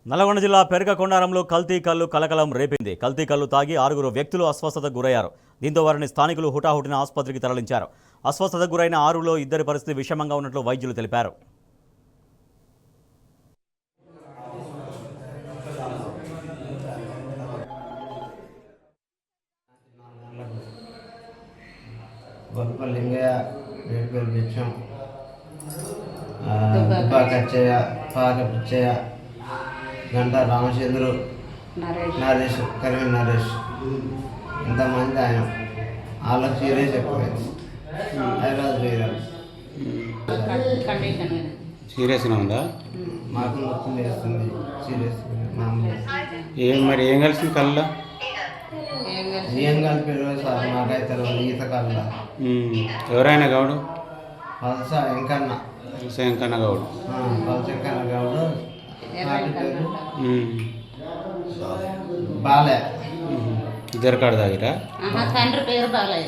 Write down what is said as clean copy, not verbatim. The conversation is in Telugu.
నల్గొండ జిల్లా పెరకకొండారంలో కల్తీ కల్లు కలకలం రేపింది. కల్తీ కల్లు తాగి 6 వ్యక్తులు అస్వస్థతకు గురయ్యారు. దీంతో వారిని స్థానికులు హుటాహుటిన ఆసుపత్రికి తరలించారు. అస్వస్థతకు గురైన 6లో 2 పరిస్థితి విషమంగా ఉన్నట్లు వైద్యులు తెలిపారు. బొప్పలింగయ్య, రేడుపల్లి బిచ్చం, దుబ్బాకచ్చయ్య, పాకపిచ్చయ్య, గంట రామచంద్రు, నరేష్, కరిమి నరేష్, ఇంతమంది ఆయన. వాళ్ళకి సీరియస్ ఎక్కువైంది. హైదరాబాద్ పోయారు. సీరియస్గా ఉందా? మాకు మొత్తం వేస్తుంది సీరియస్. ఏం కలిసి కళ్ళ ఏం కలిపారు సార్ మాకైతే తెలియదు. ఈత కళ్ళ ఎవరైనా గౌడు పలస వెంకన్న, వెంకన్న గౌడు, పలస వెంకన్న గౌడు, పేరు బాలయ్య. ఇద్దరు కాడ తాగిరా? తండ్రి పేరు బాలయ్య.